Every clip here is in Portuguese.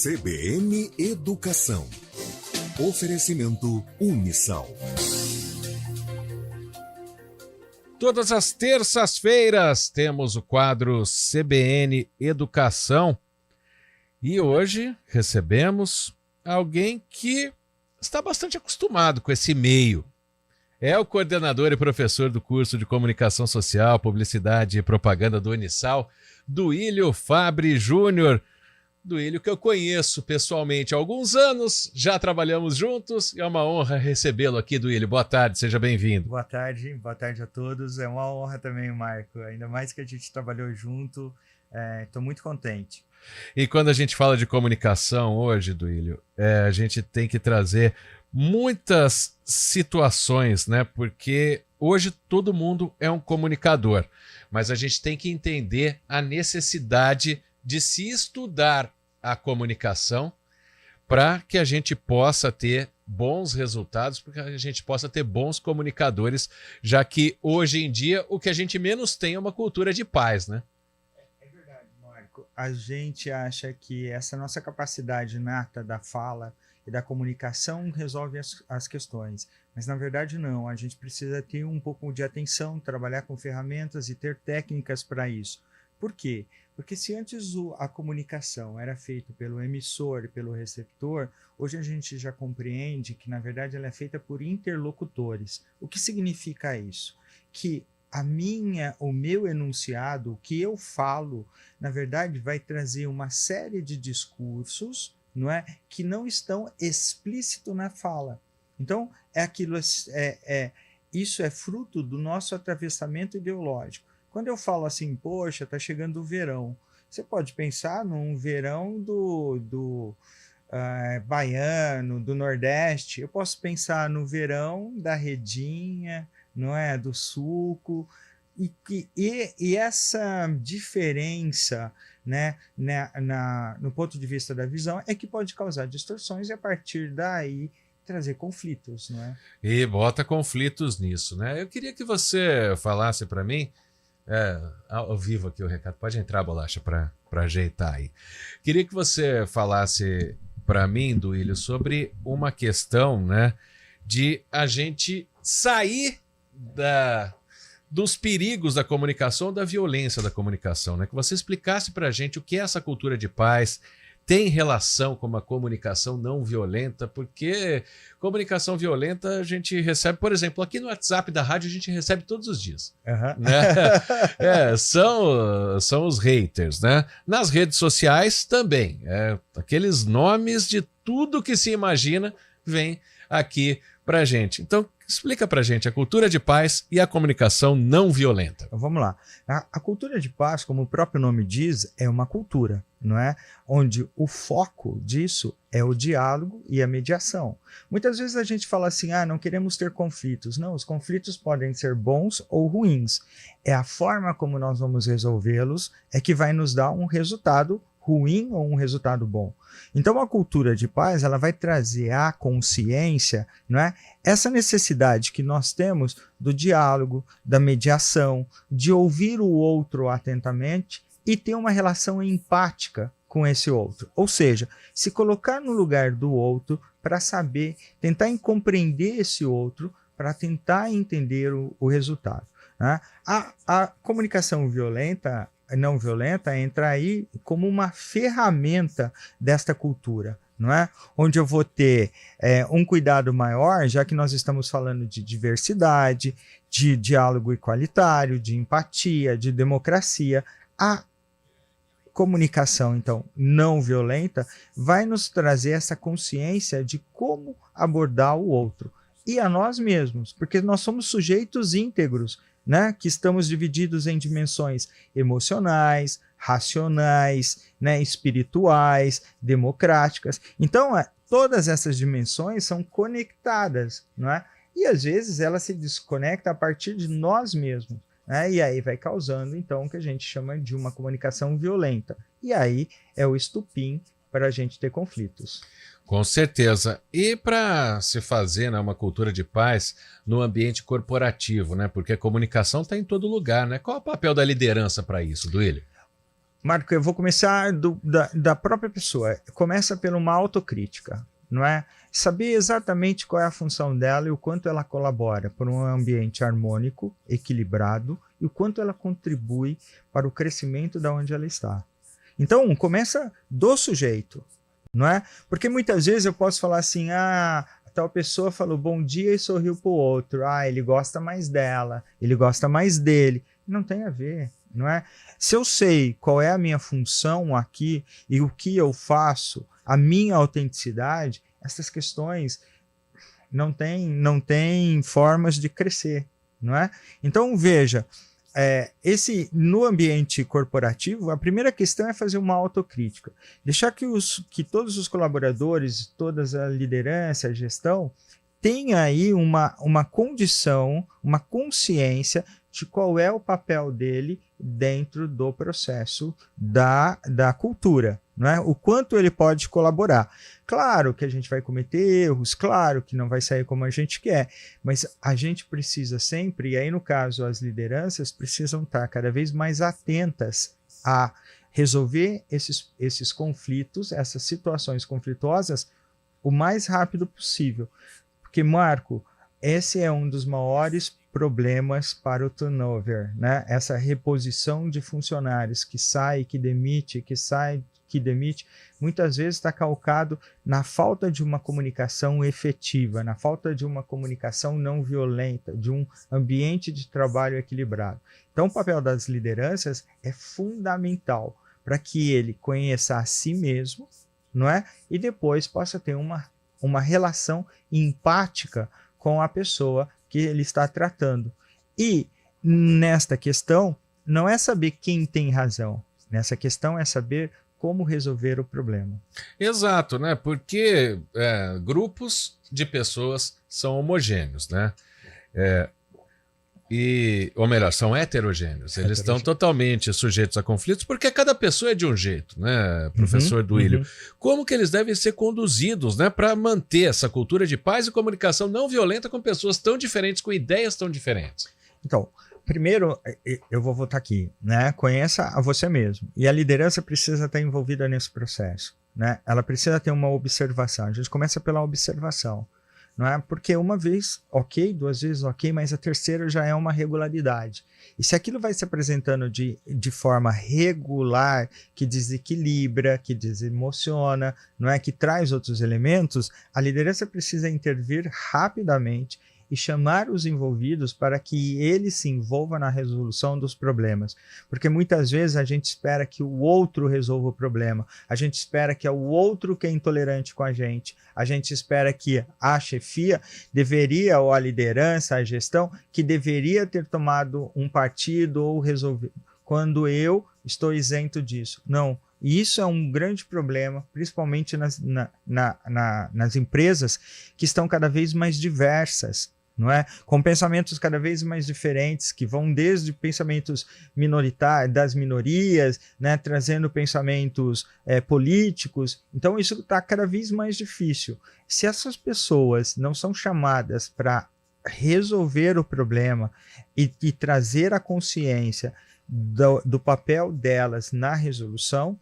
CBN Educação. Oferecimento Unisal. Todas as terças-feiras temos o quadro CBN Educação e hoje recebemos alguém que está bastante acostumado com esse meio. É o coordenador e professor do curso de Comunicação Social, Publicidade e Propaganda do Unisal, Duílio Fabbri Júnior. Duílio, que eu conheço pessoalmente há alguns anos, já trabalhamos juntos e é uma honra recebê-lo aqui, Duílio. Boa tarde, seja bem-vindo. Boa tarde a todos. É uma honra também, Marco, ainda mais que a gente trabalhou junto, estou muito contente. E quando a gente fala de comunicação hoje, Duílio, a gente tem que trazer muitas situações, né? Porque hoje todo mundo é um comunicador, mas a gente tem que entender a necessidade de se estudar a comunicação para que a gente possa ter bons resultados, porque a gente possa ter bons comunicadores, já que hoje em dia o que a gente menos tem é uma cultura de paz, né? É verdade, Marco. A gente acha que essa nossa capacidade inata da fala e da comunicação resolve as questões, mas na verdade não. A gente precisa ter um pouco de atenção, trabalhar com ferramentas e ter técnicas para isso. Por quê? Porque se antes a comunicação era feita pelo emissor e pelo receptor, hoje a gente já compreende que, na verdade, ela é feita por interlocutores. O que significa isso? Que o meu enunciado, o que eu falo, na verdade, vai trazer uma série de discursos, não é, que não estão explícitos na fala. Então, isso é fruto do nosso atravessamento ideológico. Quando eu falo assim, poxa, está chegando o verão, você pode pensar num verão do baiano, do Nordeste. Eu posso pensar no verão da redinha, não é, do suco. E essa diferença, né, no ponto de vista da visão é que pode causar distorções e a partir daí trazer conflitos, não é? E bota conflitos nisso, né? Eu queria que você falasse para mim, ao vivo aqui o recado, pode entrar, Bolacha, para ajeitar aí. Queria que você falasse para mim, Duílio, sobre uma questão, né, de a gente sair dos perigos da comunicação, da violência da comunicação, né? Que você explicasse para a gente o que é essa cultura de paz, tem relação com uma comunicação não violenta, porque comunicação violenta a gente recebe, por exemplo, aqui no WhatsApp da rádio a gente recebe todos os dias. Uhum. Né? São os haters, né? Nas redes sociais também. Aqueles nomes de tudo que se imagina vem aqui pra gente. Então, explica pra gente a cultura de paz e a comunicação não violenta. Então, vamos lá. A cultura de paz, como o próprio nome diz, é uma cultura, não é? Onde o foco disso é o diálogo e a mediação. Muitas vezes a gente fala assim, não queremos ter conflitos. Não, os conflitos podem ser bons ou ruins. É a forma como nós vamos resolvê-los é que vai nos dar um resultado ruim ou um resultado bom. Então a cultura de paz ela vai trazer à consciência, não é, essa necessidade que nós temos do diálogo, da mediação, de ouvir o outro atentamente e ter uma relação empática com esse outro. Ou seja, se colocar no lugar do outro para saber, tentar compreender esse outro, para tentar entender o resultado. Né? A comunicação não violenta entra aí como uma ferramenta desta cultura, não é? Onde eu vou ter um cuidado maior, já que nós estamos falando de diversidade, de diálogo igualitário, de empatia, de democracia. A comunicação, então, não violenta vai nos trazer essa consciência de como abordar o outro e a nós mesmos, porque nós somos sujeitos íntegros, né, que estamos divididos em dimensões emocionais, racionais, né, espirituais, democráticas. Então, todas essas dimensões são conectadas, não é? E às vezes ela se desconecta a partir de nós mesmos, né? E aí vai causando, então, o que a gente chama de uma comunicação violenta. E aí é o estupim para a gente ter conflitos. Com certeza. E para se fazer, né, uma cultura de paz no ambiente corporativo, né? Porque a comunicação está em todo lugar, né? Qual é o papel da liderança para isso, Duílio? Marco, eu vou começar da própria pessoa. Começa por uma autocrítica, não é? Saber exatamente qual é a função dela e o quanto ela colabora para um ambiente harmônico, equilibrado, e o quanto ela contribui para o crescimento da onde ela está. Então, começa do sujeito, não é? Porque muitas vezes eu posso falar assim, tal pessoa falou bom dia e sorriu para o outro. Ele gosta mais dela, ele gosta mais dele. Não tem a ver, não é? Se eu sei qual é a minha função aqui e o que eu faço, a minha autenticidade, essas questões não têm formas de crescer, não é? Então, veja, no ambiente corporativo, a primeira questão é fazer uma autocrítica. Deixar que todos os colaboradores, toda a liderança, a gestão, tenha aí uma condição, uma consciência de qual é o papel dele dentro do processo da cultura, não é? O quanto ele pode colaborar. Claro que a gente vai cometer erros, claro que não vai sair como a gente quer, mas a gente precisa sempre, e aí no caso as lideranças precisam estar cada vez mais atentas a resolver esses conflitos, essas situações conflituosas o mais rápido possível. Porque, Marco, esse é um dos maiores problemas para o turnover, né? Essa reposição de funcionários que sai, que demite, que sai, que demite, muitas vezes está calcado na falta de uma comunicação efetiva, na falta de uma comunicação não violenta, de um ambiente de trabalho equilibrado. Então, o papel das lideranças é fundamental para que ele conheça a si mesmo, não é? E depois possa ter uma relação empática com a pessoa que ele está tratando. E nesta questão, não é saber quem tem razão. Nessa questão é saber como resolver o problema. Exato, né? Porque grupos de pessoas são homogêneos, né? Ou melhor, são heterogêneos. Eles estão totalmente sujeitos a conflitos, porque cada pessoa é de um jeito, né, professor Duílio? Como que eles devem ser conduzidos, né, para manter essa cultura de paz e comunicação não violenta com pessoas tão diferentes, com ideias tão diferentes? Então, primeiro, eu vou voltar aqui, né? Conheça a você mesmo. E a liderança precisa estar envolvida nesse processo, né? Ela precisa ter uma observação. A gente começa pela observação. Não é? Porque uma vez ok, duas vezes ok, mas a terceira já é uma regularidade. E se aquilo vai se apresentando de forma regular, que desequilibra, que desemociona, não é? Que traz outros elementos, a liderança precisa intervir rapidamente e chamar os envolvidos para que eles se envolvam na resolução dos problemas. Porque muitas vezes a gente espera que o outro resolva o problema, a gente espera que é o outro que é intolerante com a gente espera que a chefia deveria, ou a liderança, a gestão, que deveria ter tomado um partido ou resolvido, quando eu estou isento disso. Não. E isso é um grande problema, principalmente nas empresas que estão cada vez mais diversas, não é? Com pensamentos cada vez mais diferentes, que vão desde pensamentos minoritários, das minorias, né, trazendo pensamentos políticos. Então isso está cada vez mais difícil. Se essas pessoas não são chamadas para resolver o problema e trazer a consciência do papel delas na resolução,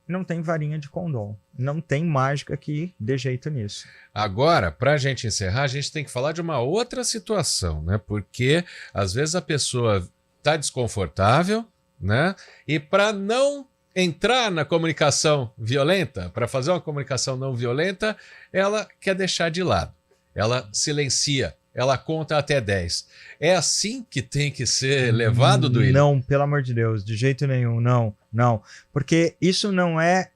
não tem varinha de condom, não tem mágica que dê jeito nisso. Agora, para a gente encerrar, a gente tem que falar de uma outra situação, né? Porque às vezes a pessoa está desconfortável, né? E para não entrar na comunicação violenta, para fazer uma comunicação não violenta, ela quer deixar de lado, ela silencia, ela conta até 10. É assim que tem que ser levado, Duílio? Não, pelo amor de Deus, de jeito nenhum, não. Porque isso não é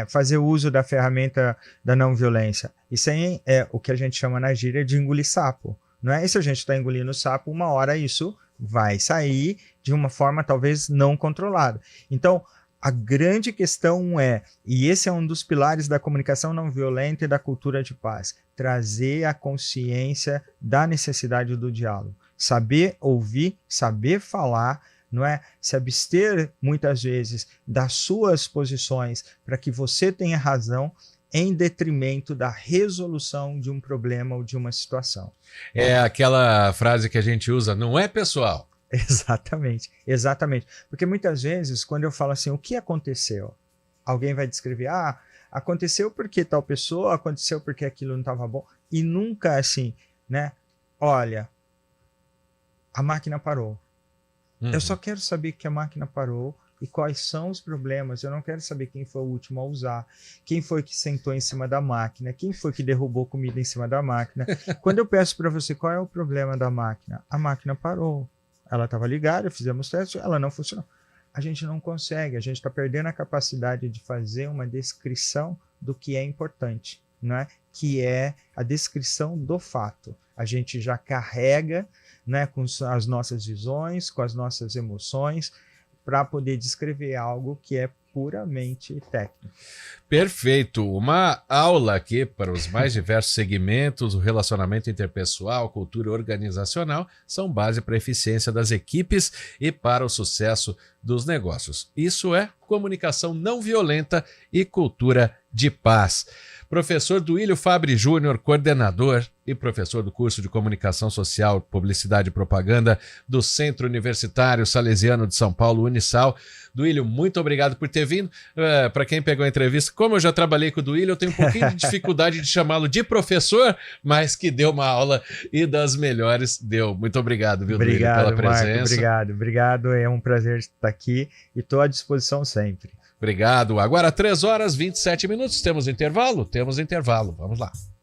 fazer uso da ferramenta da não violência. Isso aí é o que a gente chama na gíria de engolir sapo. Não é? E se a gente está engolindo sapo, uma hora isso vai sair de uma forma talvez não controlada. Então, a grande questão e esse é um dos pilares da comunicação não violenta e da cultura de paz, trazer a consciência da necessidade do diálogo. Saber ouvir, saber falar, não é? Se abster muitas vezes das suas posições para que você tenha razão em detrimento da resolução de um problema ou de uma situação. É aquela frase que a gente usa, não é pessoal. Exatamente, exatamente. Porque muitas vezes, quando eu falo assim, o que aconteceu? Alguém vai descrever, aconteceu porque tal pessoa, aconteceu porque aquilo não estava bom. E nunca assim, né? Olha, a máquina parou. Eu só quero saber que a máquina parou e quais são os problemas. Eu não quero saber quem foi o último a usar, quem foi que sentou em cima da máquina, quem foi que derrubou comida em cima da máquina. Quando eu peço para você qual é o problema da máquina, a máquina parou. Ela estava ligada, fizemos testes, ela não funcionou. A gente não consegue, a gente está perdendo a capacidade de fazer uma descrição do que é importante, né? Que é a descrição do fato. A gente já carrega, né, com as nossas visões, com as nossas emoções, para poder descrever algo que é puramente técnico. Perfeito. Uma aula aqui para os mais diversos segmentos, o relacionamento interpessoal, cultura organizacional, são base para a eficiência das equipes e para o sucesso dos negócios. Isso é comunicação não violenta e cultura de paz. Professor Duílio Fabri Júnior, coordenador e professor do curso de Comunicação Social, Publicidade e Propaganda do Centro Universitário Salesiano de São Paulo, Unisal. Duílio, muito obrigado por ter vindo. Para quem pegou a entrevista, como eu já trabalhei com o Duílio, eu tenho um pouquinho de dificuldade de chamá-lo de professor, mas que deu uma aula e das melhores deu. Muito obrigado, viu, Duílio, pela presença. Marco, obrigado. É um prazer estar aqui e estou à disposição sempre. Obrigado. Agora 3 horas e 27 minutos. Temos intervalo? Temos intervalo. Vamos lá.